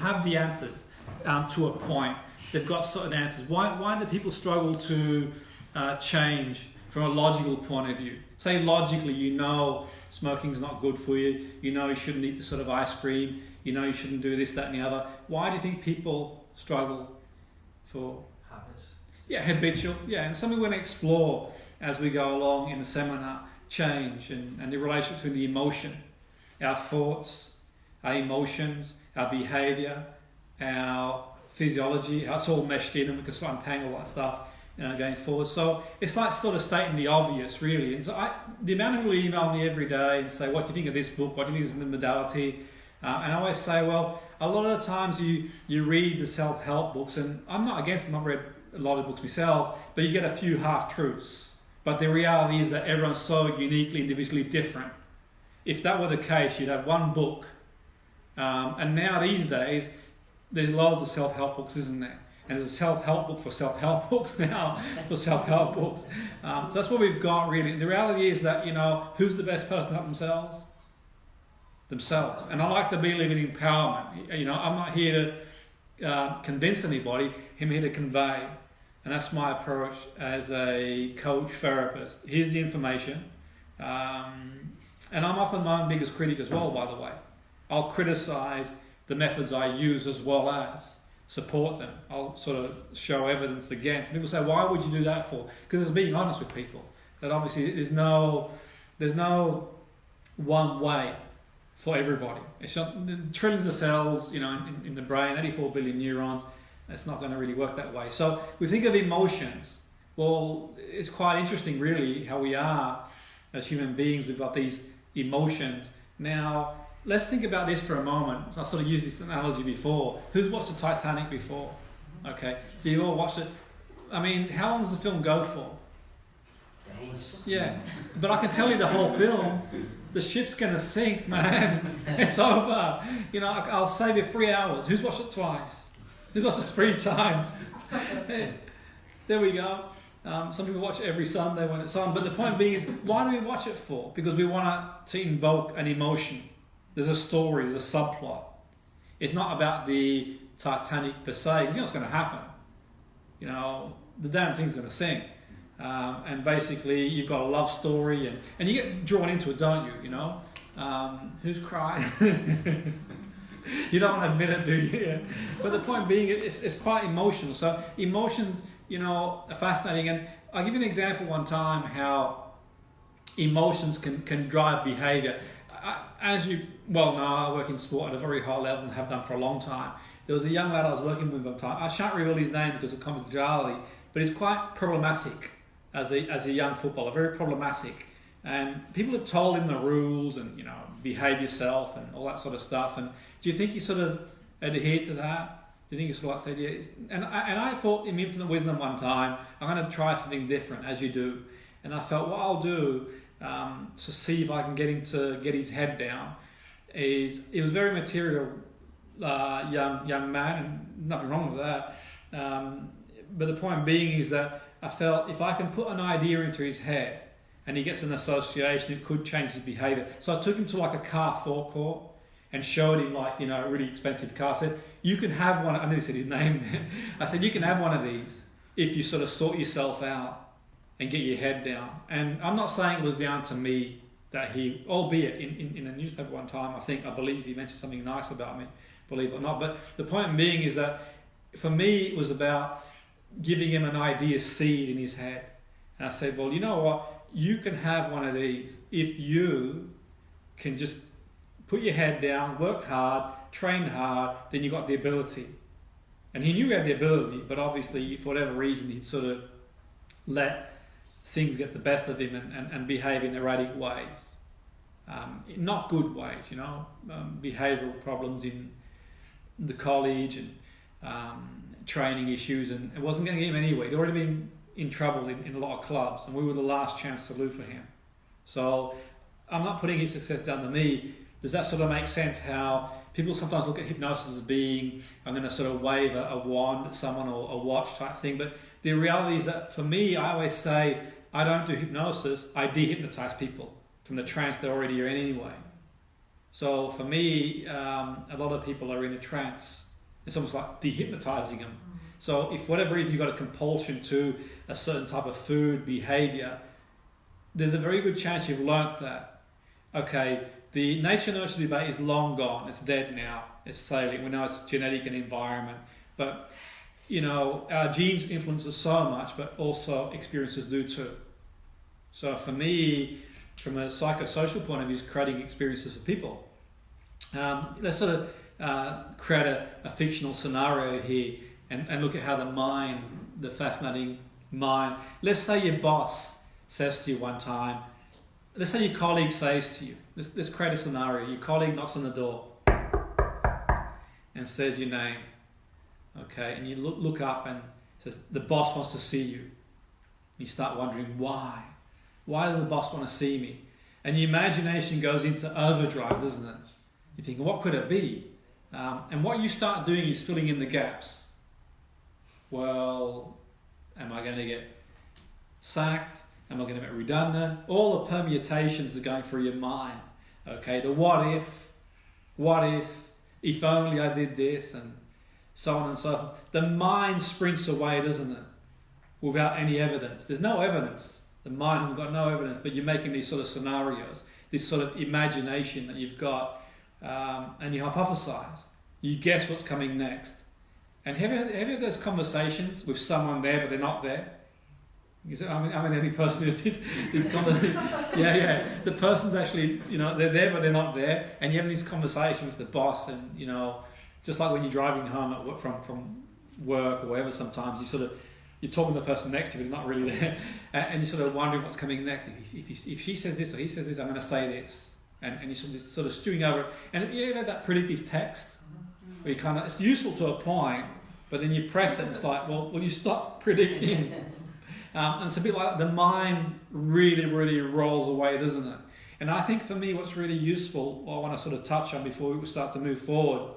have the answers to a point. They've got certain answers. Why do people struggle to change from a logical point of view? Say logically, you know smoking's not good for you. You know you shouldn't eat this sort of ice cream. You know you shouldn't do this, that, and the other. Why do you think people struggle for habits? Yeah, habitual. Yeah, and something we're going to explore as we go along in the seminar: change and the relationship between the emotion, our thoughts, our emotions, our behaviour, our physiology. How it's all meshed in, and we can sort of untangle that stuff, going forward. So it's like sort of stating the obvious, really. And so the amount of people who email me every day and say, "What do you think of this book? What do you think of this modality?" And I always say, well, a lot of the times you read the self-help books, and I'm not against them. I've read a lot of books myself, but you get a few half-truths. But the reality is that everyone's so uniquely, individually different. If that were the case, you'd have one book. And now these days, there's loads of self-help books, isn't there? And there's a self-help book for self-help books now, for self-help books. So that's what we've got, really. The reality is that, who's the best person to help themselves? Themselves. And I like to believe in empowerment. I'm not here to convince anybody. I'm here to convey. And that's my approach as a coach therapist. Here's the information. And I'm often my own biggest critic as well, by the way. I'll criticize the methods I use as well as support them. I'll sort of show evidence against. People say, why would you do that for? Because it's being honest with people. That obviously there's no one way for everybody. It's not, trillions of cells, in the brain, 84 billion neurons. It's not going to really work that way. So we think of emotions. Well, it's quite interesting, really, how we are as human beings. We've got these emotions. Now, let's think about this for a moment. I sort of used this analogy before. Who's watched the Titanic before? Okay, so you've all watched it. I mean, how long does the film go for? Days. Yeah, but I can tell you the whole film. The ship's going to sink, man. It's over. I'll save you 3 hours. Who's watched it twice? Who's watched it 3 times? There we go. Some people watch it every Sunday when it's on. But the point being is, why do we watch it for? Because we want to invoke an emotion. There's a story, there's a subplot. It's not about the Titanic per se, because you know what's going to happen. The damn thing's going to sink. And basically, you've got a love story, and you get drawn into it, don't you? Who's crying? You don't want to admit it, do you? Yeah. But the point being, it's quite emotional. So emotions, are fascinating. And I'll give you an example one time how emotions can drive behaviour. As you well know, I work in sport at a very high level and have done for a long time. There was a young lad I was working with one time. I shan't reveal his name because of confidentiality, but he's quite problematic as a young footballer, very problematic. And people have told him the rules and, behave yourself and all that sort of stuff. And do you think he sort of adhered to that? Do you think he sort of said, yeah? And I thought in infinite wisdom one time, I'm going to try something different, as you do. And I felt what I'll do to see if I can get him to get his head down is, he was very material young man, and nothing wrong with that. But the point being is that I felt if I can put an idea into his head and he gets an association, it could change his behaviour. So I took him to like a car forecourt and showed him a really expensive car. I said, you can have one. I nearly said his name. I said, you can have one of these if you sort of sort yourself out and get your head down. And I'm not saying it was down to me that he, albeit in a newspaper one time, I believe he mentioned something nice about me, believe it or not. But the point being is that for me, it was about giving him an idea seed in his head. And I said, well, you know what? You can have one of these if you can just put your head down, work hard, train hard, then you got the ability. And he knew he had the ability, but obviously for whatever reason he'd sort of let things get the best of him and behave in erratic ways. Not good ways, behavioural problems in the college and training issues, and it wasn't going to get him anywhere. He'd already been in trouble in a lot of clubs, and we were the last chance to lose for him. So I'm not putting his success down to me. Does that sort of make sense how people sometimes look at hypnosis as being, I'm going to sort of wave a wand at someone or a watch type thing, but the reality is that for me, I always say, I don't do hypnosis, I de-hypnotize people from the trance they're already in anyway. So for me, a lot of people are in a trance It's almost like dehypnotizing them. So if whatever reason you've got a compulsion to a certain type of food, behavior, there's a very good chance you've learnt that. Okay, the nature-nurture debate is long gone. It's dead now. It's sailing. We know it's genetic and environment. But, you know, our genes influence us so much, but also experiences do too. So for me, from a psychosocial point of view, is creating experiences for people. Let's sort of create a fictional scenario here and look at how the mind, the fascinating mind, let's say your boss says to you one time, let's say your colleague says to you, let's create a scenario, your colleague knocks on the door and says your name, okay, and you look up and says, the boss wants to see you. You start wondering why. Why does the boss want to see me? And your imagination goes into overdrive, doesn't it? You think, what could it be? And what you start doing is filling in the gaps. Well, am I going to get sacked? Am I going to get redundant? All the permutations are going through your mind. Okay, the what if only I did this, and so on and so forth. The mind sprints away, doesn't it? Without any evidence. There's no evidence. The mind has got no evidence, but you're making these sort of scenarios, this sort of imagination that you've got, and you hypothesize. You guess what's coming next. And have you had those conversations with someone there, but they're not there? You say, I'm any person who's this conversation. Yeah. The person's actually, you know, they're there, but they're not there. And you're having this conversation with the boss, and, you know, just like when you're driving home at work, from work or whatever, sometimes you're talking to the person next to you, but they're not really there. And you're sort of wondering what's coming next. If she says this or he says this, I'm going to say this. And you're sort of stewing over it. And you have that predictive text where you kind of, it's useful to a point, but then you press it and it's like, well, will you stop predicting? And it's a bit like the mind really, really rolls away, doesn't it? And I think for me, what's really useful, what I want to sort of touch on before we start to move forward,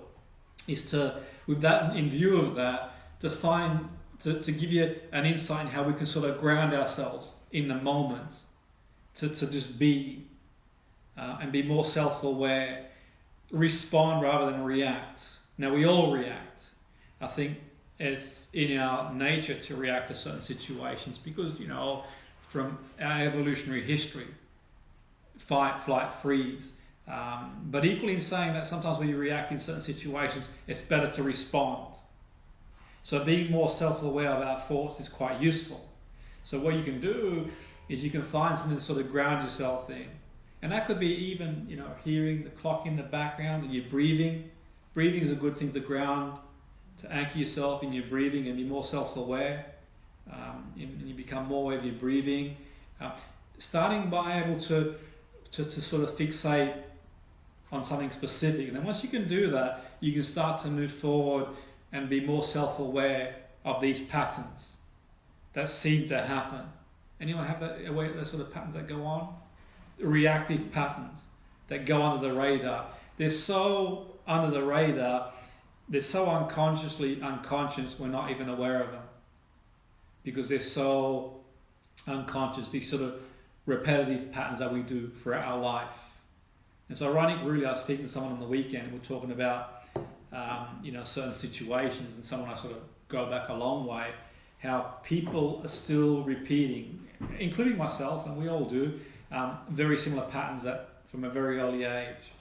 is to, with that, in view of that, to give you an insight in how we can sort of ground ourselves in the moment, to just be, and be more self-aware, respond rather than react. Now, we all react. I think it's in our nature to react to certain situations because, you know, from our evolutionary history, fight, flight, freeze. But equally in saying that sometimes when you react in certain situations, it's better to respond. So being more self-aware of our thoughts is quite useful. So what you can do is you can find something to sort of ground yourself in. And that could be even, you know, hearing the clock in the background and your breathing. Breathing is a good thing to ground, to anchor yourself in your breathing and be more self-aware. And you become more aware of your breathing. Starting by able to sort of fixate on something specific. And then once you can do that, you can start to move forward and be more self-aware of these patterns that seem to happen. Anyone have that aware of those sort of patterns that go on? Reactive patterns that go under the radar. They're so under the radar, they're so unconsciously unconscious, we're not even aware of them. Because they're so unconscious, these sort of repetitive patterns that we do throughout our life. And so ironic, really, I was speaking to someone on the weekend and we're talking about you know, certain situations, and someone I sort of go back a long way, how people are still repeating, including myself, and we all do, very similar patterns that from a very early age.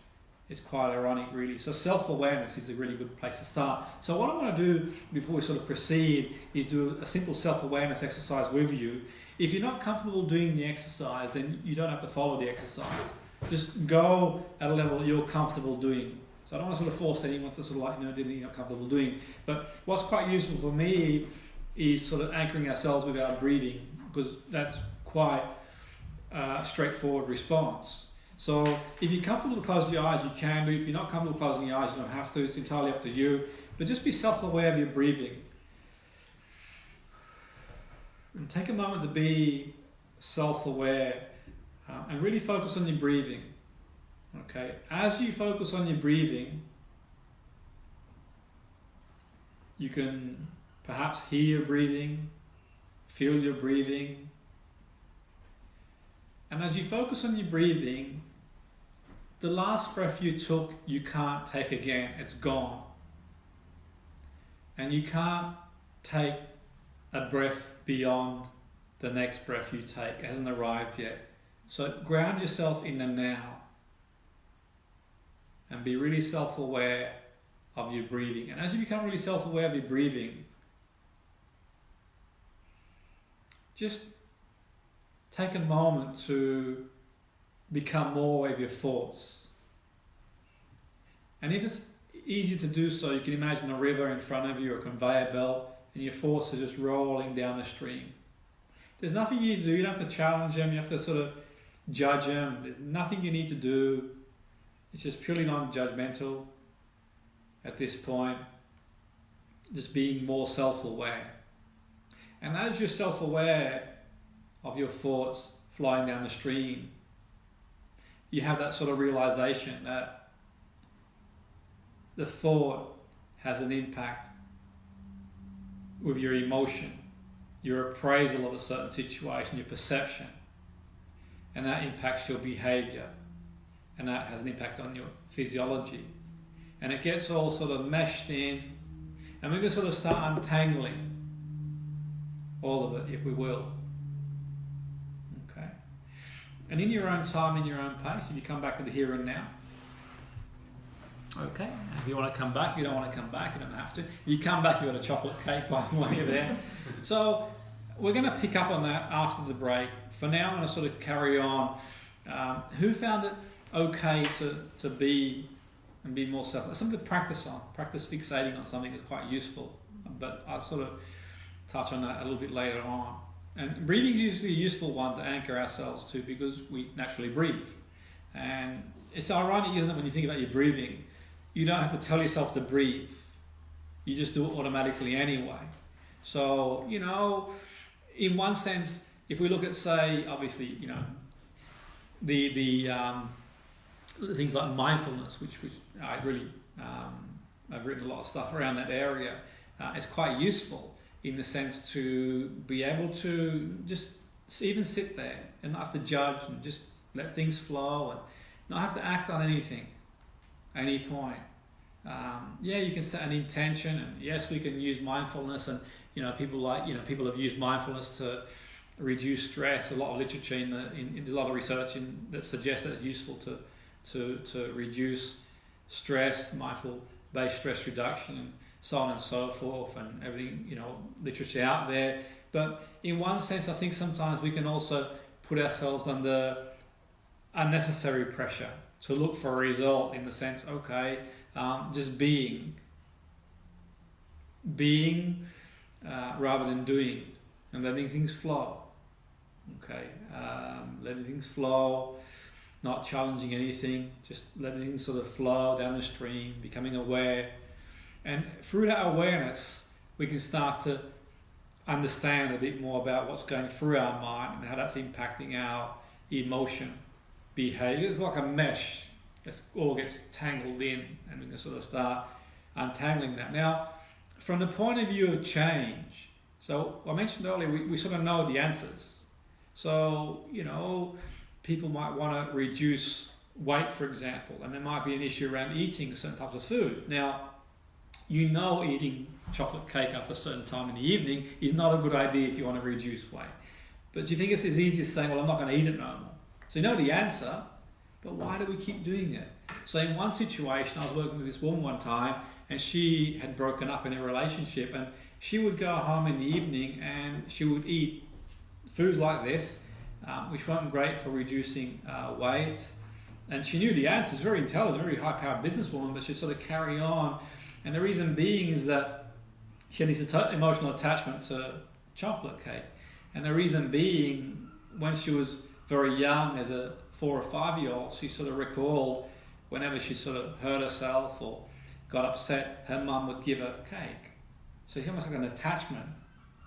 It's quite ironic, really. So self-awareness is a really good place to start. So what I want to do before we sort of proceed is do a simple self-awareness exercise with you. If you're not comfortable doing the exercise, then you don't have to follow the exercise. Just go at a level you're comfortable doing. So I don't want to sort of force anyone to sort of like, you know, do anything you're not comfortable doing. But what's quite useful for me is sort of anchoring ourselves with our breathing, because that's quite a straightforward response. So if you're comfortable to close your eyes, you can do. If you're not comfortable closing your eyes, you don't have to. It's entirely up to you. But just be self-aware of your breathing. And take a moment to be self-aware and really focus on your breathing. Okay, as you focus on your breathing, you can perhaps hear your breathing, feel your breathing. And as you focus on your breathing, the last breath you took, you can't take again. It's gone. and you can't take a breath beyond the next breath you take. It hasn't arrived yet. So ground yourself in the now and be really self-aware of your breathing. And as you become really self-aware of your breathing, just take a moment to become more aware of your thoughts. And if it's easier to do so, you can imagine a river in front of you or a conveyor belt, and your thoughts are just rolling down the stream. There's nothing you need to do. You don't have to challenge them. You have to sort of judge them. There's nothing you need to do. It's just purely non-judgmental at this point. Just being more self-aware. And as you're self-aware of your thoughts flying down the stream, you have that sort of realization that the thought has an impact with your emotion, your appraisal of a certain situation, your perception, and that impacts your behavior, and that has an impact on your physiology, and it gets all sort of meshed in, and we can sort of start untangling all of it, if we will. Okay, and in your own time, in your own pace, if you come back to the here and now. Okay, if you want to come back, you don't want to come back, you don't have to. If you come back, you've got a chocolate cake by the way you're there. So we're going to pick up on that after the break. For now, I'm going to sort of carry on. Who found it okay to be and be more self? Something to practice on. Practice fixating on something is quite useful. But I'll sort of touch on that a little bit later on. And breathing is usually a useful one to anchor ourselves to because we naturally breathe. And it's ironic, isn't it, when you think about your breathing? You don't have to tell yourself to breathe. You just do it automatically anyway. So, you know, in one sense, if we look at, say, obviously, you know, the things like mindfulness, which I really, I've written a lot of stuff around that area. It's quite useful in the sense to be able to just even sit there and not have to judge and just let things flow and not have to act on anything. Any point. You can set an intention, and yes, we can use mindfulness, and people have used mindfulness to reduce stress. A lot of literature in a lot of research that suggests that it's useful to reduce stress, mindful-based stress reduction, and so on and so forth, and everything literature out there. But in one sense, I think sometimes we can also put ourselves under unnecessary pressure to look for a result, in the sense, just being rather than doing, and letting things flow. Letting things flow, not challenging anything, just letting things sort of flow down the stream, becoming aware. And through that awareness, we can start to understand a bit more about what's going through our mind and how that's impacting our emotion, behavior. It's like a mesh that all gets tangled in, and we can sort of start untangling that. Now, from the point of view of change, so I mentioned earlier, we sort of know the answers. So, people might want to reduce weight, for example, and there might be an issue around eating certain types of food. Now, eating chocolate cake after a certain time in the evening is not a good idea if you want to reduce weight. But do you think it's as easy as saying, well, I'm not going to eat it no more? So you know the answer, but why do we keep doing it? So in one situation, I was working with this woman one time, and she had broken up in a relationship, and she would go home in the evening and she would eat foods like this, which weren't great for reducing weight. And she knew the answers, very intelligent, very high-powered businesswoman, but she'd sort of carry on. And the reason being is that she had this emotional attachment to chocolate cake. And the reason being, when she was very young, as a 4 or 5 year old, she sort of recalled whenever she sort of hurt herself or got upset, her mum would give her cake. So it's almost like an attachment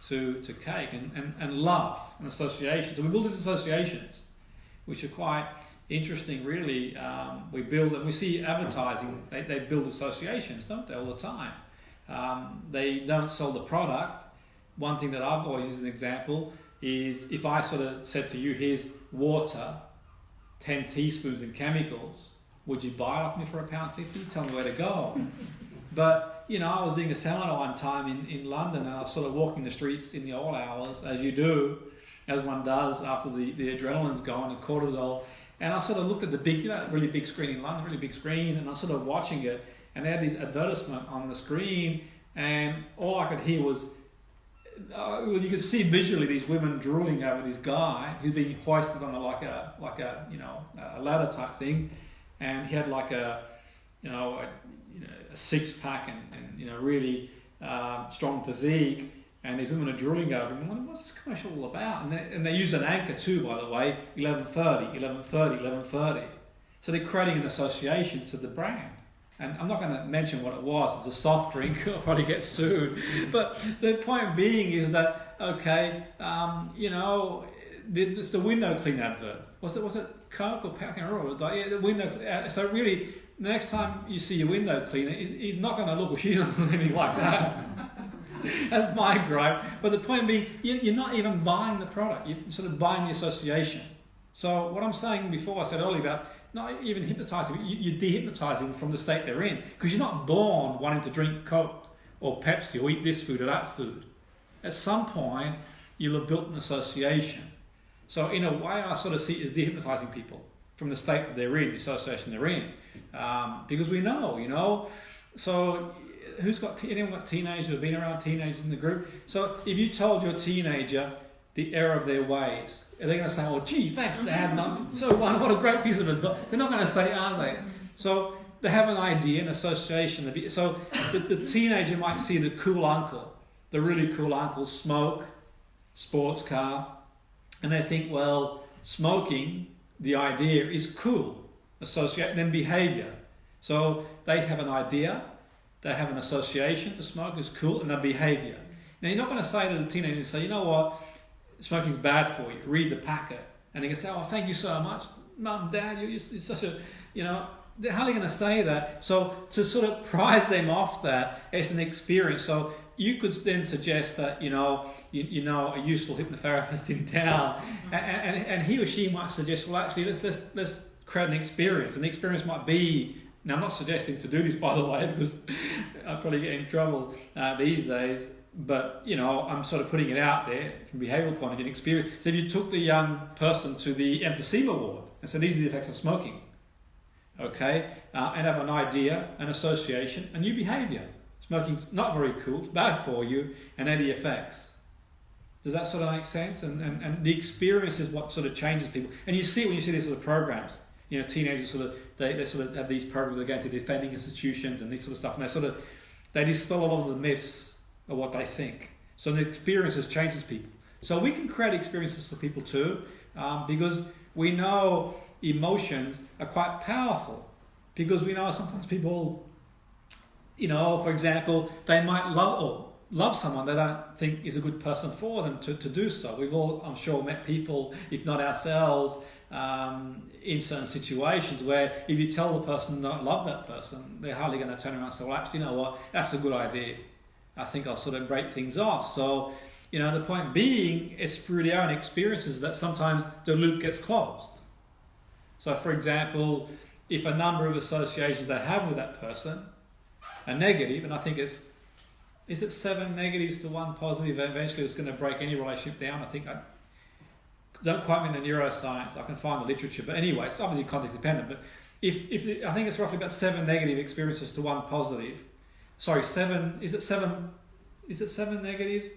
to cake and love and association. So we build these associations, which are quite interesting, really. We build, and we see advertising, they build associations, don't they, all the time. They don't sell the product. One thing that I've always used as an example is if I sort of said to you, here's water, 10 teaspoons of chemicals, would you buy it off me for £1.50? Tell me where to go. But, I was doing a seminar one time in London, and I was sort of walking the streets in the old hours, as you do, as one does after the adrenaline's gone, the cortisol. And I sort of looked at the big, really big screen in London, really big screen, and I was sort of watching it, and they had this advertisement on the screen, and all I could hear was, you could see visually these women drooling over this guy who's being hoisted on a ladder type thing, and he had like a six pack and really strong physique. And these women are drooling over him. And what's this commercial all about? And they use an anchor too, by the way, 11:30, 11:30, 11:30. So they're creating an association to the brand. And I'm not going to mention what it was. It's a soft drink. I'll probably get sued. But the point being is that, okay, it's the window clean advert. Was it Coke or Pepsi? I can't remember. Yeah, the window. So really, the next time you see your window cleaner, he's not going to look or she's not going to look anything like that. That's my gripe. But the point being, you're not even buying the product. You're sort of buying the association. So what I'm saying before, I said earlier about not even hypnotizing, you're dehypnotizing from the state they're in. Because you're not born wanting to drink Coke or Pepsi or eat this food or that food. At some point, you'll have built an association. So in a way, I sort of see it as dehypnotizing people from the state that they're in, the association they're in. Because we know. So anyone got teenagers who have been around teenagers in the group? So if you told your teenager the error of their ways, are they going to say, "Oh, gee, thanks, Dad, what a great piece of advice"? They're not going to say, are they? So they have an idea, an association. So the teenager might see the cool uncle, the really cool uncle, smoke, sports car, and they think, well, smoking, the idea is cool. Associate, then behavior. So they have an idea, they have an association to smoke is cool, and a behavior. Now you're not going to say to the teenager, say, you know what, smoking's bad for you, read the packet. And they can say, oh, thank you so much, Mum, Dad, you're such a, they're hardly going to say that. So to sort of prize them off that, it's an experience. So you could then suggest that, a useful hypnotherapist in town, and he or she might suggest, well, actually, let's create an experience. And the experience might be, now I'm not suggesting to do this, by the way, because I'll probably get in trouble these days, but, I'm sort of putting it out there from a behavioural point of view, experience. So if you took the young person to the emphysema ward and said, these are the effects of smoking, okay, and have an idea, an association, a new behaviour. Smoking's not very cool, it's bad for you, and any effects. Does that sort of make sense? And the experience is what sort of changes people. And you see when you see these sort of programs, teenagers they sort of have these programs that go to defending institutions and this sort of stuff, and they dispel a lot of the myths of what they think. So the experiences changes people. So we can create experiences for people too, because we know emotions are quite powerful. Because we know sometimes people, for example, they might love someone they don't think is a good person for them to do so. We've all, I'm sure, met people, if not ourselves, in certain situations where if you tell the person not love that person, they're hardly going to turn around and say, well, actually, you know what, that's a good idea. I think I'll sort of break things off. So, the point being, it's through their own experiences that sometimes the loop gets closed. So, for example, if a number of associations they have with that person are negative, and I think is it 7 negatives to 1 positive, eventually it's going to break any relationship down. Don't quote me in the neuroscience, I can find the literature, but anyway, it's obviously context dependent, but if I think it's roughly about 7 negative experiences to 1 positive. Sorry, 7, is it 7 negatives?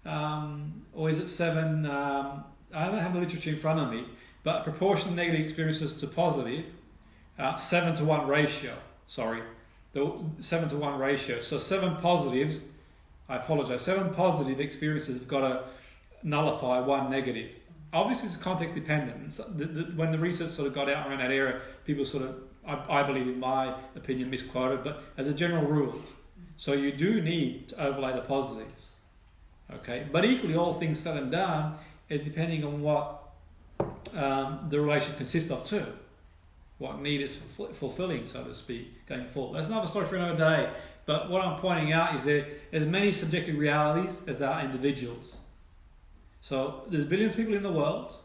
Or is it 7, I don't have the literature in front of me, but proportion of negative experiences to positive, 7 to 1 ratio, the 7 to 1 ratio. So 7 positives, 7 positive experiences have got to nullify 1 negative. Obviously it's context dependent. When the research sort of got out around that area, people sort of, I believe in my opinion, misquoted, but as a general rule. So you do need to overlay the positives. Okay, but equally all things said and done, depending on what the relation consists of too. What need is fulfilling, so to speak, going forward. That's another story for another day. But what I'm pointing out is that there's many subjective realities as there are individuals. So there's billions of people in the world,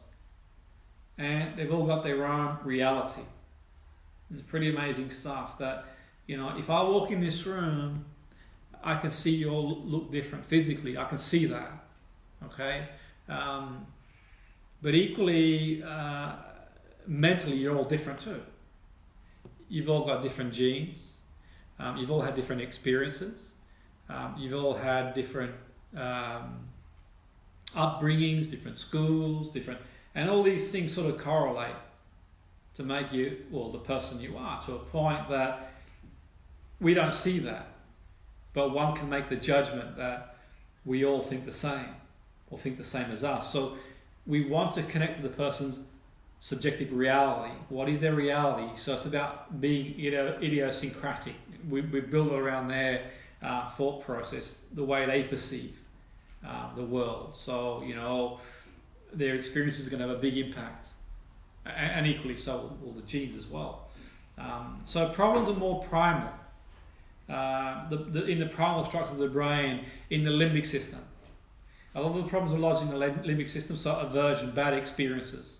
and they've all got their own reality. It's pretty amazing stuff that, if I walk in this room I can see you all look different physically. I can see that, okay? But equally, mentally, you're all different too. You've all got different genes. You've all had different experiences. You've all had different upbringings, different schools, and all these things sort of correlate to make you, well, the person you are, to a point that we don't see that. But one can make the judgment that we all think the same, or think the same as us. So we want to connect to the person's subjective reality. What is their reality? So it's about being idiosyncratic. We build it around their thought process, the way they perceive the world. So, their experience is going to have a big impact. And equally so will the genes as well. So problems are more primal. In the primal structures of the brain, in the limbic system. A lot of the problems are lodged in the limbic system, so aversion, bad experiences.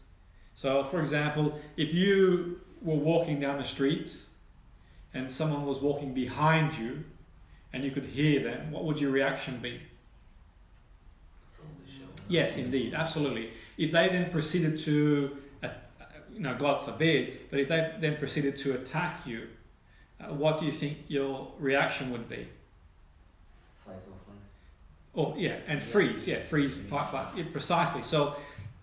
So, for example, if you were walking down the streets and someone was walking behind you and you could hear them, what would your reaction be? Yes, indeed, absolutely. If they then proceeded to, God forbid, but if they then proceeded to attack you, what do you think your reaction would be? Fight or flight. Oh, yeah, and freeze. Yeah, freeze, fight, flight. Yeah, precisely. So,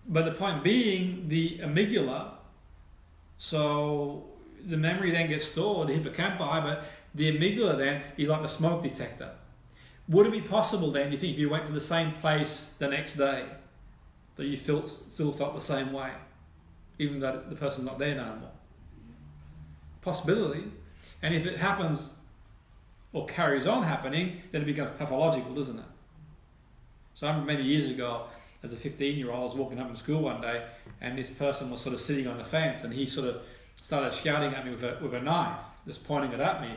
but the point being, the amygdala, so the memory then gets stored, the hippocampi, but the amygdala then is like a smoke detector. Would it be possible then, do you think, if you went to the same place the next day, that you still felt the same way, even though the person's not there no more? Possibility. And if it happens or carries on happening, then it becomes pathological, doesn't it? So I remember many years ago, as a 15-year-old, I was walking home from school one day, and this person was sort of sitting on the fence, and he sort of started shouting at me with a knife, just pointing it at me.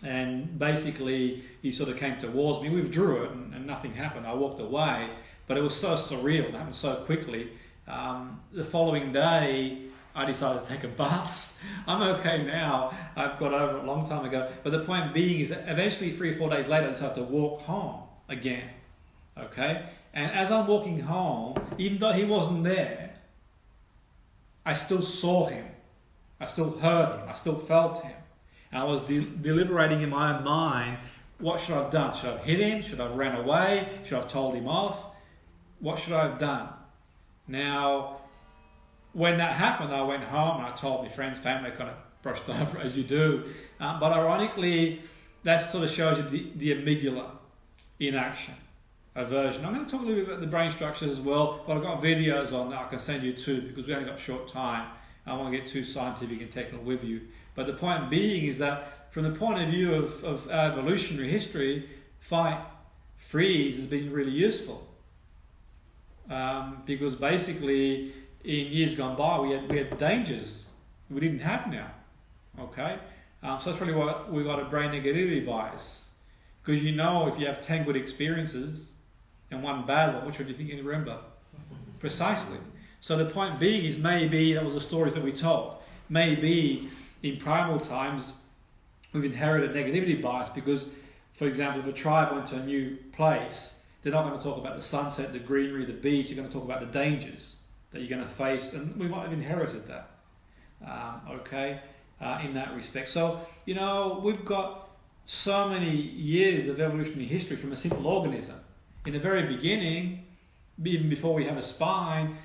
And basically, he sort of came towards me, withdrew it, and nothing happened. I walked away, but it was so surreal, it happened so quickly. The following day, I decided to take a bus. I'm okay now. I've got over it a long time ago. But the point being is that eventually 3 or 4 days later, I decided to walk home again. Okay? And as I'm walking home, even though he wasn't there, I still saw him. I still heard him. I still felt him. And I was deliberating in my own mind, what should I have done? Should I have hit him? Should I have ran away? Should I have told him off? What should I have done? Now, when that happened, I went home and I told my friends, family, I kind of brushed over as you do. But ironically, that sort of shows you the amygdala in action, aversion. I'm going to talk a little bit about the brain structures as well, but I've got videos on that I can send you too, because we only got short time. I don't want to get too scientific and technical with you. But the point being is that from the point of view of our evolutionary history, fight, freeze has been really useful. Because basically, in years gone by, we had dangers we didn't have now. Okay? So that's probably why we got a brain negativity bias. Because if you have 10 good experiences and one bad one, which one do you think you remember? Precisely. So the point being is maybe that was the stories that we told. Maybe in primal times we've inherited negativity bias because, for example, if a tribe went to a new place, they're not going to talk about the sunset, the greenery, the beach. You're going to talk about the dangers that you're going to face, and we might have inherited that. In that respect. So, we've got so many years of evolutionary history from a simple organism. In the very beginning, even before we have a spine,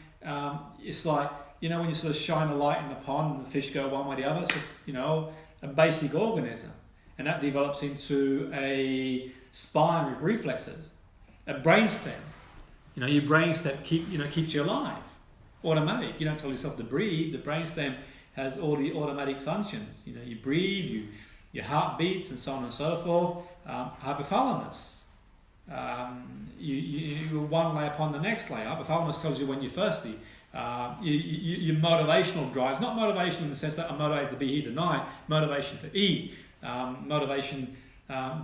it's like, when you sort of shine a light in the pond and the fish go one way or the other, it's just, a basic organism. And that develops into a spine with reflexes, a brainstem. Your brainstem keeps you alive. Automatic. You don't tell yourself to breathe. The brainstem has all the automatic functions. You breathe, your heart beats, and so on and so forth. Hypothalamus. You one layer upon the next layer. Hypothalamus tells you when you're thirsty. Your motivational drives, not motivation in the sense that I'm motivated to be here tonight, motivation to eat, motivation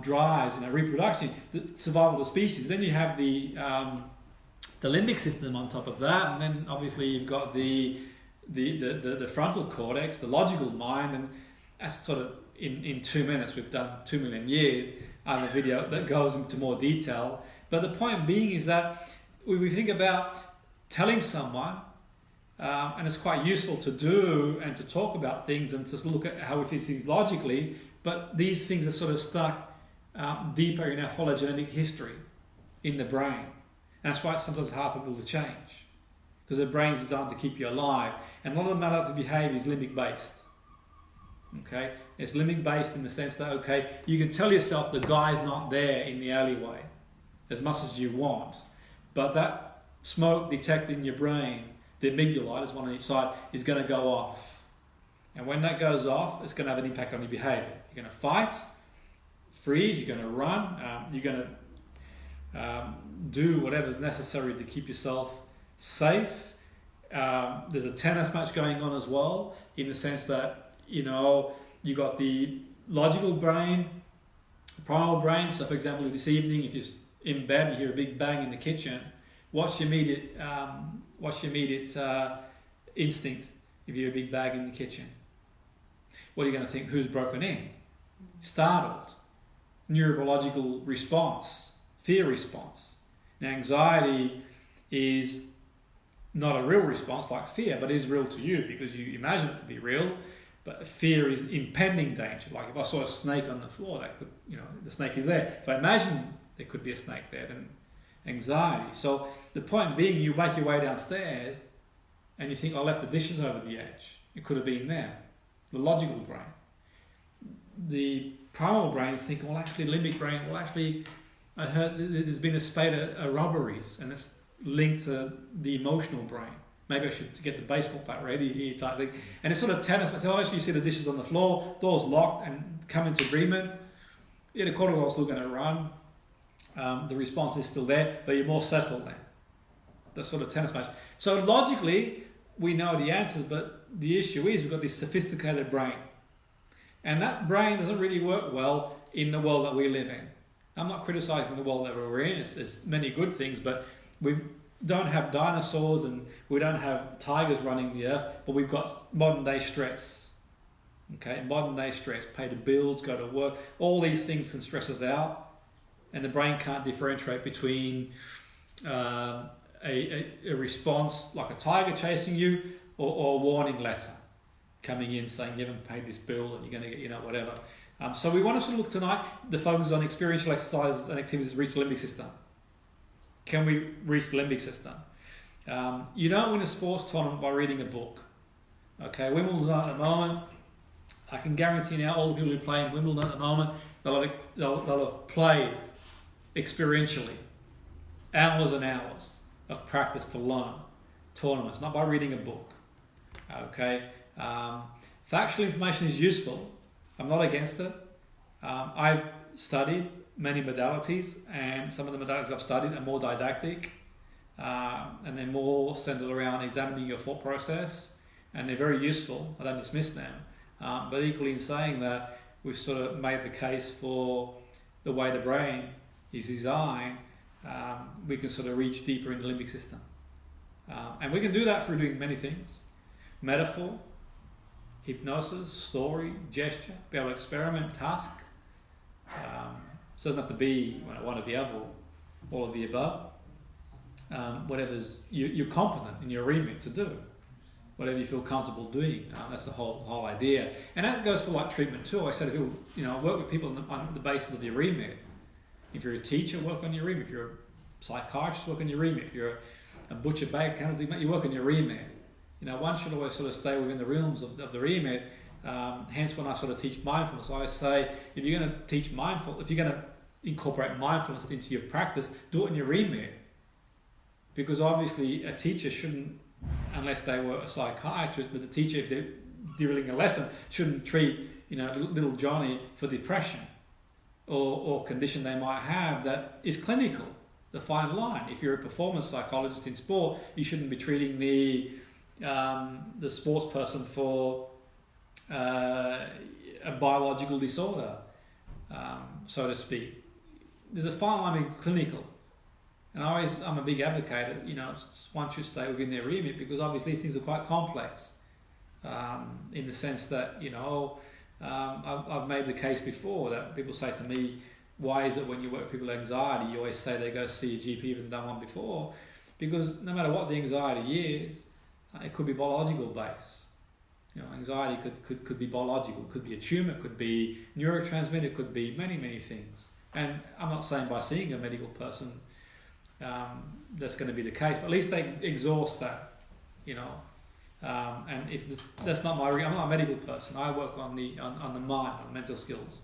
drives, reproduction, the survival of the species. Then you have the limbic system on top of that, and then obviously you've got the frontal cortex, the logical mind, and that's sort of in 2 minutes. We've done 2 million years. I have a video that goes into more detail. But the point being is that when we think about telling someone, and it's quite useful to do and to talk about things and to look at how we feel things logically, but these things are sort of stuck deeper in our phylogenetic history in the brain. And that's why it's sometimes hard for people to change, because the brain's designed to keep you alive. And a lot of the maladaptive behaviour is limbic based. Okay, it's limbic based in the sense that, okay, you can tell yourself the guy's not there in the alleyway as much as you want, but that smoke detected in your brain, the amygdala, there's one on each side, is going to go off. And when that goes off, it's going to have an impact on your behaviour. You're going to fight, freeze, you're going to run, you're going to do whatever's necessary to keep yourself safe. There's a tennis match going on as well, in the sense that, you know, you got the logical brain, the primal brain. So for example, this evening, if you're in bed and you hear a big bang in the kitchen, what's your immediate instinct if you hear a big bang in the kitchen? What are you going to think? Who's broken in? Startled. Neurobiological response. Fear response. Now anxiety is not a real response like fear, but is real to you because you imagine it to be real. But fear is impending danger. Like if I saw a snake on the floor, that could, you know, the snake is there. If I imagine there could be a snake there, then anxiety. So the point being, you make your way downstairs and you think, I left the dishes over the edge. It could have been there. The logical brain. The primal brain is thinking, well, actually, limbic brain, well, actually, I heard there's been a spate of robberies, and it's linked to the emotional brain. Maybe I should get the baseball bat ready here type thing. And it's sort of tennis, but obviously you see the dishes on the floor, doors locked, and come into agreement. Yeah, the cortisol's still going to run. The response is still there, but you're more settled then. The sort of tennis match. So logically, we know the answers, but the issue is we've got this sophisticated brain. And that brain doesn't really work well in the world that we live in. I'm not criticizing the world that we're in. There's many good things, but we don't have dinosaurs and we don't have tigers running the earth, but we've got modern day stress. Okay, modern day stress, pay the bills, go to work, all these things can stress us out, and the brain can't differentiate between a response like a tiger chasing you or a warning letter coming in saying you haven't paid this bill and you're going to get, you know, whatever. So we want to sort of look tonight, the focus on experiential exercises and activities to reach the limbic system. Can we reach the limbic system? You don't win a sports tournament by reading a book. Okay, Wimbledon at the moment, I can guarantee now all the people who play in Wimbledon at the moment, they'll have played experientially, hours and hours of practice to learn tournaments, not by reading a book. Okay, factual information is useful. I'm not against it. I've studied many modalities, and some of the modalities I've studied are more didactic, and they're more centered around examining your thought process, and they're very useful. I don't dismiss them, but equally in saying that, we've sort of made the case for the way the brain is designed, we can sort of reach deeper in the limbic system, and we can do that through doing many things: metaphor, hypnosis, story, gesture, be able to experiment, task. So it doesn't have to be one or the other, all of the above. Whatever's you're competent in your remit to do, whatever you feel comfortable doing. That's the whole idea, and that goes for like treatment too. I say to people, you know, work with people on the basis of your remit. If you're a teacher, work on your remit. If you're a psychiatrist, work on your remit. If you're a butcher, baker, kind of thing, you work on your remit. You know, one should always sort of stay within the realms of the remit. Hence, when I sort of teach mindfulness, I always say, if you're going to teach mindfulness, if you're going to incorporate mindfulness into your practice, do it in your remit. Because obviously, a teacher shouldn't, unless they were a psychiatrist, but the teacher, if they're delivering a lesson, shouldn't treat, you know, little Johnny for depression or condition they might have that is clinical. The fine line. If you're a performance psychologist in sport, you shouldn't be treating the sports person for a biological disorder, so to speak. There's a fine line being clinical, and I'm a big advocate. You know, one should stay within their remit, because obviously these things are quite complex, in the sense that, you know, I've made the case before that people say to me, why is it when you work with people with anxiety, you always say they go see a GP even done one before? Because no matter what the anxiety is, it could be biological based. Anxiety could be biological, could be a tumour, could be neurotransmitter, could be many things. And I'm not saying by seeing a medical person that's going to be the case, but at least they exhaust that, and if that's not I'm not a medical person. I work on the mind, on mental skills.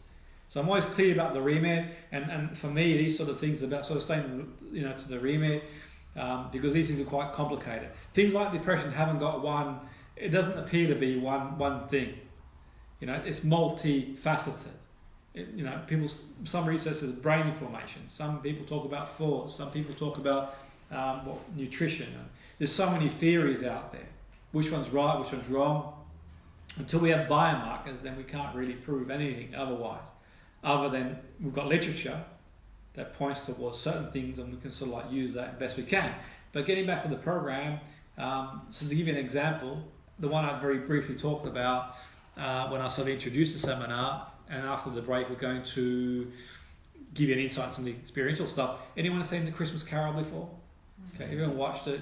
So I'm always clear about the remit, and for me these sort of things are about sort of staying to the remit, because these things are quite complicated. Things like depression haven't got one. It doesn't appear to be one thing. It's multifaceted. Some research says brain inflammation. Some people talk about thoughts. Some people talk about nutrition. There's so many theories out there. Which one's right? Which one's wrong? Until we have biomarkers, then we can't really prove anything otherwise. Other than we've got literature that points towards certain things, and we can sort of use that best we can. But getting back to the program, so to give you an example, the one I very briefly talked about when I sort of introduced the seminar, and after the break we're going to give you an insight on some of the experiential stuff. Anyone seen The Christmas Carol before? Okay, everyone watched it?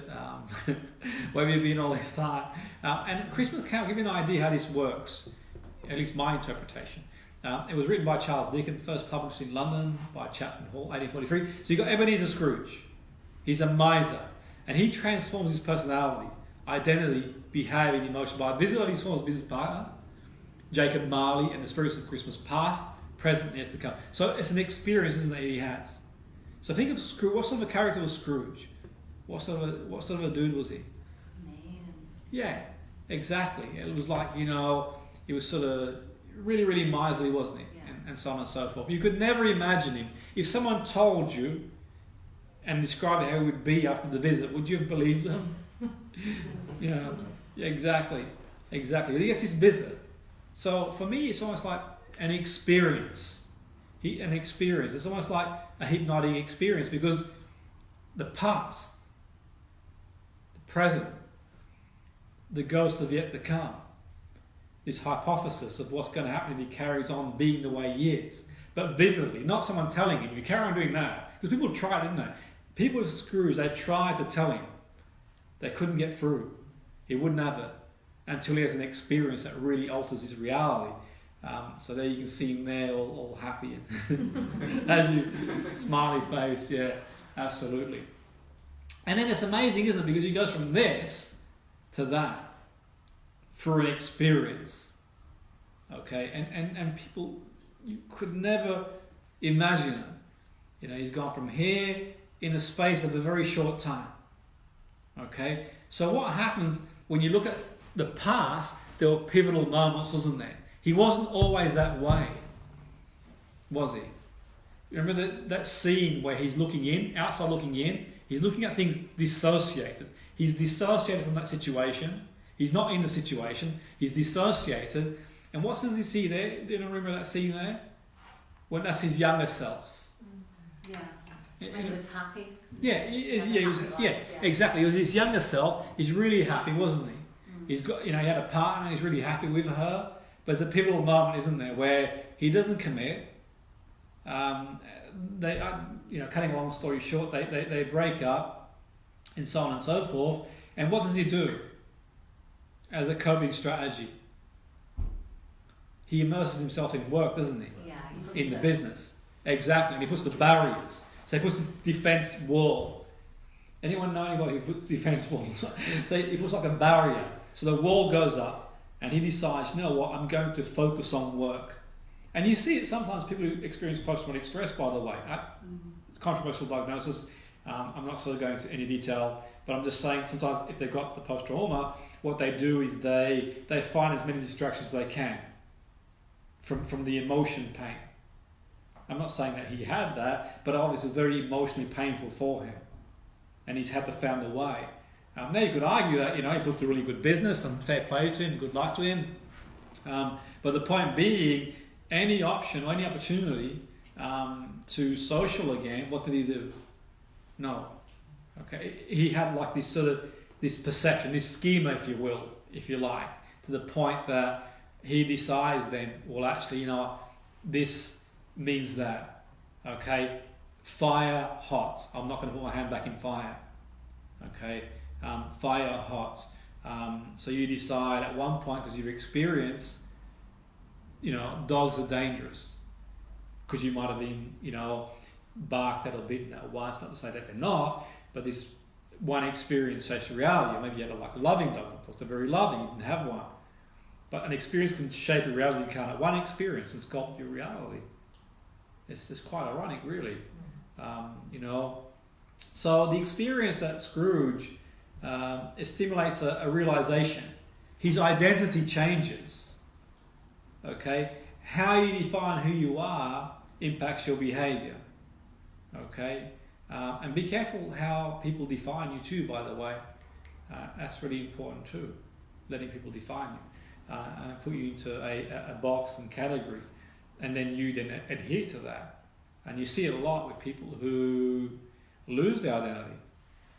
Where have you been all this time? And Christmas Carol, give you an idea how this works, at least my interpretation. It was written by Charles Dickens, first published in London by Chapman Hall, 1843. So you've got Ebenezer Scrooge. He's a miser, and he transforms his personality, identity, behaviour, and emotion by visiting his former business partner, Jacob Marley, and the spirits of Christmas past, present, and yet to come. So it's an experience, isn't it, he has. So think of Scrooge. What sort of a character was Scrooge? What sort of a dude was he? Man. Yeah, exactly. It was like, he was sort of really miserly, wasn't he? Yeah. And so on and so forth. You could never imagine him. If someone told you and described how he would be after the visit, would you have believed them? Yeah, exactly. He gets his visit. So for me, it's almost like an experience. It's almost like a hypnotic experience, because the past, the present, the ghosts of yet to come, this hypothesis of what's going to happen if he carries on being the way he is, but vividly, not someone telling him, if you carry on doing that, because people tried, didn't they? People with Scrooge, they tried to tell him. They couldn't get through. He wouldn't have it until he has an experience that really alters his reality. So there you can see him there all happy and as you smiley face, yeah, absolutely. And then it's amazing, isn't it? Because he goes from this to that through an experience. Okay, and people, you could never imagine it. He's gone from here in the space of a very short time. Okay, so what happens when you look at the past? There were pivotal moments, wasn't there? He wasn't always that way, was he? Remember that scene where he's looking in, outside looking in? He's looking at things dissociated. He's dissociated from that situation. He's not in the situation. He's dissociated. And what does he see there? Do you remember that scene there? When that's his younger self. Yeah. When he was happy. Yeah, exactly. It was his younger self. He's really happy, wasn't he? He's got, he had a partner. He's really happy with her. But there's a pivotal moment, isn't there, where he doesn't commit. Cutting a long story short, they break up, and so on and so forth. And what does he do as a coping strategy? He immerses himself in work, doesn't he? Yeah. In the business. Exactly. And he puts the barriers. So he puts this defense wall. Anyone know anybody who puts defense walls? So he puts like a barrier. So the wall goes up, and he decides, you know what, I'm going to focus on work. And you see it sometimes, people who experience post-traumatic stress, by the way. It's a controversial diagnosis. I'm not sort of going into any detail, but I'm just saying sometimes if they've got the post-trauma, what they do is they find as many distractions as they can from the emotion pain. I'm not saying that he had that, but obviously it's very emotionally painful for him. And he's had to find a way. Now you could argue that, he built a really good business and fair play to him, good luck to him. But the point being, any option or any opportunity to social again, what did he do? No. Okay, he had like this sort of, this perception, this schema, if you will, if you like, to the point that he decides then, well actually, this means that Okay, fire hot. I'm not going to put my hand back in fire. Okay, fire hot. So you decide at one point, because you've experienced, dogs are dangerous, because you might have been, barked at or bitten at once. Not to say that they're not, but this one experience shapes your reality. Or maybe you had a loving dog. Dogs are very loving. You didn't have one, but an experience can shape your reality. You can't. One experience can sculpt your reality. It's quite ironic, really. So the experience that Scrooge, it stimulates a realization. His identity changes. Okay, how you define who you are impacts your behavior. Okay, and be careful how people define you too. By the way, that's really important too. Letting people define you and put you into a box and category, and then you then adhere to that. And you see it a lot with people who lose their identity.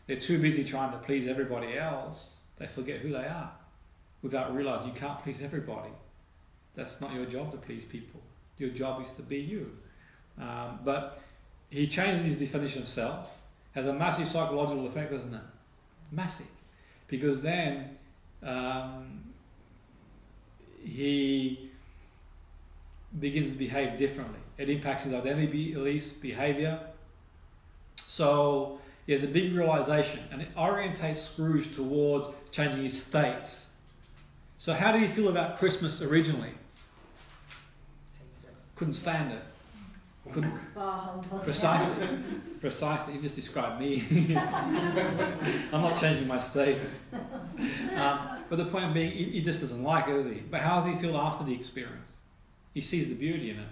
They're too busy trying to please everybody else, they forget who they are, without realizing you can't please everybody. That's not your job to please people. Your job is to be you. But he changes his definition of self. Has a massive psychological effect, doesn't it? Massive. Because then he begins to behave differently. It impacts his identity, beliefs, behavior. So he has a big realization, and it orientates Scrooge towards changing his states. So how did he feel about Christmas originally? Couldn't stand it. Couldn't. Precisely. He just described me. I'm not changing my states. But the point being, he just doesn't like it, does he? But how does he feel after the experience? He sees the beauty in it,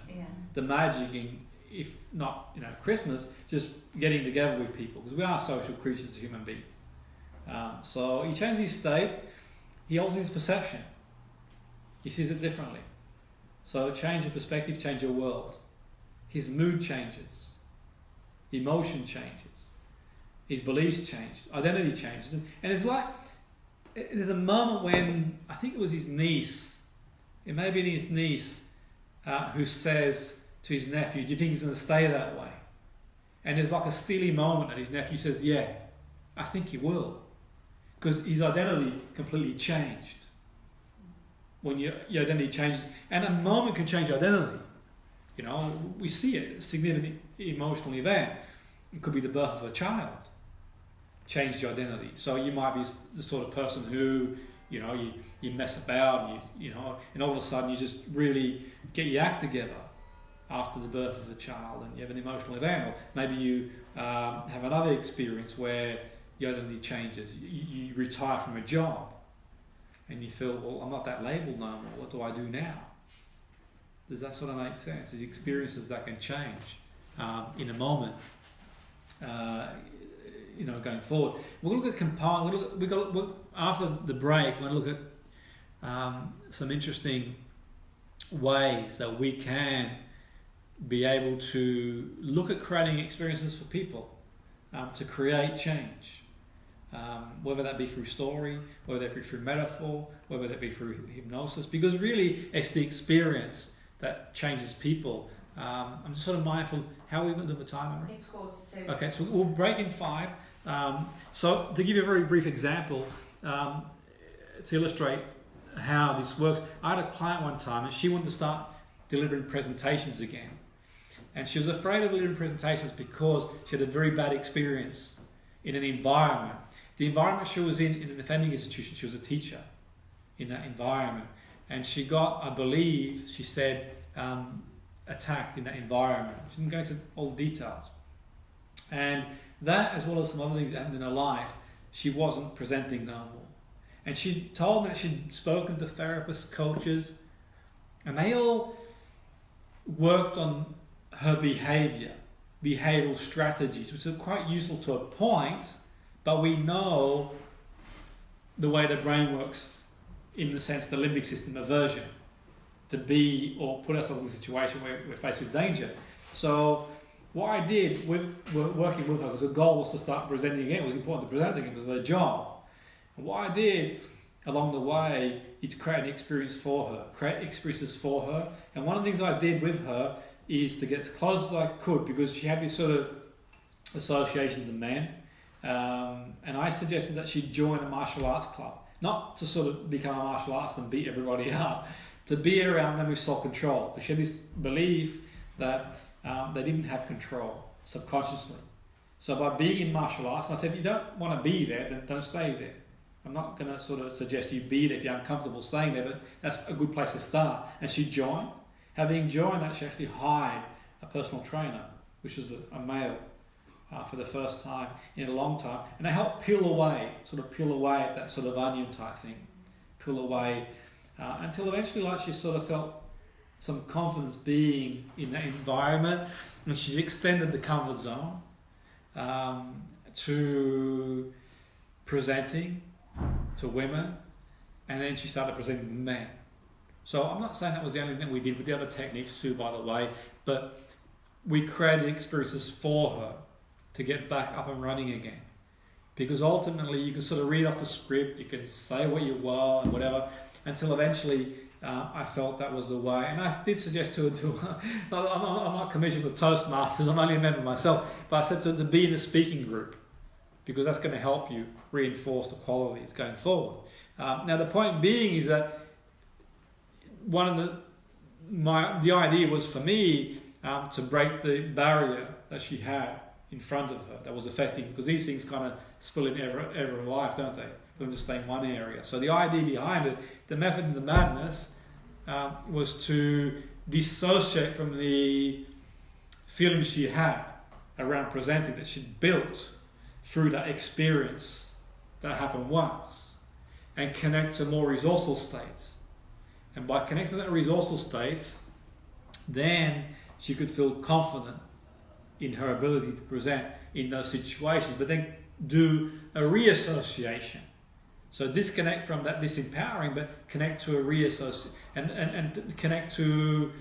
the magic in, if not Christmas, just getting together with people, because we are social creatures as human beings. So he changes his state. He alters his perception. He sees it differently. So change your perspective, change your world. His mood changes. Emotion changes. His beliefs change. Identity changes. And it's like, there's a moment when, I think it was his niece, it may have been his niece, who says to his nephew, do you think he's going to stay that way? And there's like a steely moment and his nephew says, yeah, I think he will. Because his identity completely changed. When your identity changes, and a moment can change identity. We see it, a significant emotional event. It could be the birth of a child. Changed your identity. So you might be the sort of person who, you mess about, and all of a sudden you just really get your act together after the birth of the child, and you have an emotional event. Or maybe you have another experience where your identity changes. You retire from a job, and you feel, well, I'm not that labelled no more. What do I do now? Does that sort of make sense? There's experiences that can change in a moment. Going forward, we'll look at after the break. We're going to look at some interesting ways that we can be able to look at creating experiences for people to create change, whether that be through story, whether that be through metaphor, whether that be through hypnosis, because really it's the experience that changes people. I'm just sort of mindful, how are we going to do the time, Emma? It's 4:45. Okay, so we'll break in 5. So to give you a very brief example, to illustrate how this works, I had a client one time and she wanted to start delivering presentations again. And she was afraid of delivering presentations because she had a very bad experience in an environment. The environment she was in an offending institution, she was a teacher in that environment. And she got, I believe, she said, attacked in that environment. She didn't go into all the details. And that, as well as some other things that happened in her life, she wasn't presenting normal. And she told me that she'd spoken to therapists, coaches, and they all worked on her behavioural strategies, which are quite useful to a point, but we know the way the brain works, in the sense the limbic system aversion, to be or put ourselves in a situation where we're faced with danger. So what I did with working with her, because the goal was to start presenting again, it was important to present again because of her job. And what I did along the way is create an experience for her, create experiences for her. And one of the things I did with her is to get as close as I could, because she had this sort of association to men. And I suggested that she join a martial arts club, not to sort of become a martial artist and beat everybody up, to be around them with self-control. She had this belief that they didn't have control subconsciously. So by being in martial arts, and I said, if you don't want to be there, then don't stay there. I'm not going to sort of suggest you be there if you're uncomfortable staying there, but that's a good place to start. And she joined. Having joined that, she actually hired a personal trainer, which was a male, for the first time in a long time. And they helped peel away at that sort of onion type thing. Peel away until eventually, like, she sort of felt some confidence being in that environment, and she's extended the comfort zone to presenting to women, and then she started presenting to men. So I'm not saying that was the only thing we did with the other techniques too, by the way, but we created experiences for her to get back up and running again. Because ultimately you can sort of read off the script, you can say what you will and whatever, until eventually I felt that was the way. And I did suggest to her, I'm not commissioned with Toastmasters, I'm only a member myself, but I said to be in a speaking group, because that's going to help you reinforce the qualities going forward. Now the point being is that the idea was for me to break the barrier that she had in front of her that was affecting, because these things kind of spill in every life, don't they? They don't just stay in one area. So the idea behind it, the method in the madness, was to dissociate from the feelings she had around presenting that she'd built through that experience that happened once, and connect to more resourceful states. And by connecting to that resourceful states, then she could feel confident in her ability to present in those situations, but then do a reassociation. So disconnect from that disempowering, but connect to a reassociation, and connect to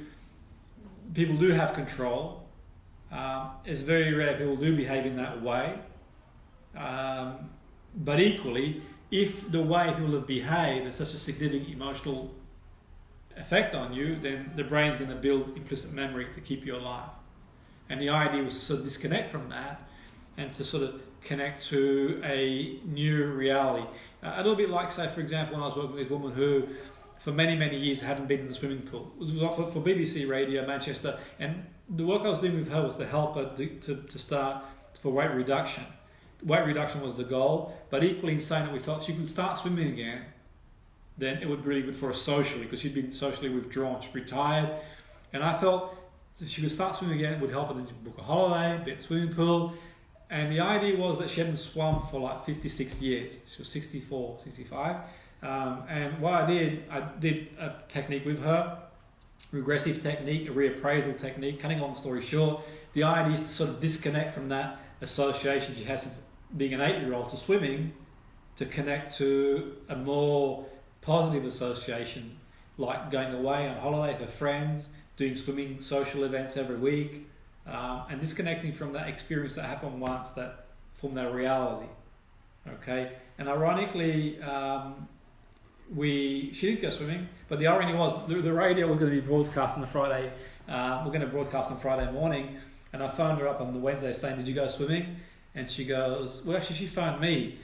people do have control. It's very rare people do behave in that way. But equally, if the way people have behaved has such a significant emotional effect on you, then the brain's going to build implicit memory to keep you alive. And the idea was to sort of disconnect from that and to sort of connect to a new reality. A little bit like, say, for example, when I was working with this woman who for many, many years hadn't been in the swimming pool. It was for BBC Radio Manchester, and the work I was doing with her was to help her to start for weight reduction. Weight reduction was the goal, but equally in saying that we felt she could start swimming again, then it would be really good for her socially, because she'd been socially withdrawn. She'd retired, and I felt if she could start swimming again, it would help her then to book a holiday, be at the swimming pool. And the idea was that she hadn't swum for like 56 years. She was 64, 65. And what I did a technique with her, regressive technique, a reappraisal technique. Cutting long story short, the idea is to sort of disconnect from that association she has since being an 8-year-old to swimming, to connect to a more positive association, like going away on holiday with her friends, doing swimming social events every week, and disconnecting from that experience that happened once that formed that reality. Okay, and ironically, she did go swimming, but the irony was the radio was going to be broadcast on the Friday. We're going to broadcast on Friday morning, and I phoned her up on the Wednesday saying, "Did you go swimming?" And she goes, "Well, actually, she phoned me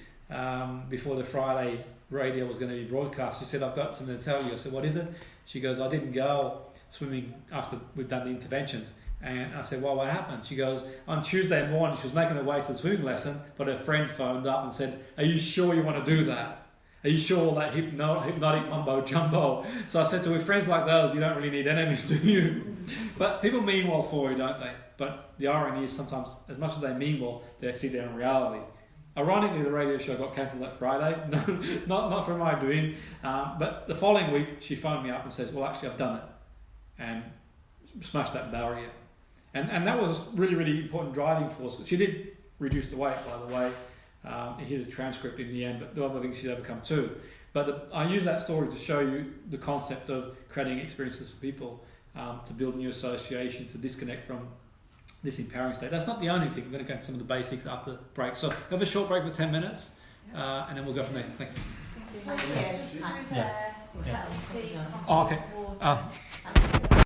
before the Friday radio was going to be broadcast. She said, 'I've got something to tell you.' I said, 'What is it?' She goes, 'I didn't go swimming after we've done the interventions.' And I said, 'Well, what happened?' She goes, 'On Tuesday morning, she was making her way to the swimming lesson, but her friend phoned up and said, "Are you sure you want to do that? Are you sure all that hypnotic mumbo jumbo?" So I said to her, with friends like those, you don't really need enemies, do you? But people mean well for you, don't they? But the irony is sometimes, as much as they mean well, they see their own reality. Ironically, the radio show got cancelled that Friday. No, not for my doing. But the following week, she phoned me up and says, "Well, actually, I've done it," and smashed that barrier. And that was really, really important driving force. She did reduce the weight, by the way. It hit a transcript in the end, but there are other things she'd overcome too. But I use that story to show you the concept of creating experiences for people, to build new association, to disconnect from this empowering state. That's not the only thing. We're going to go into some of the basics after the break. So we have a short break for 10 minutes, and then we'll go from there. Thank you. Thank you. Oh, okay.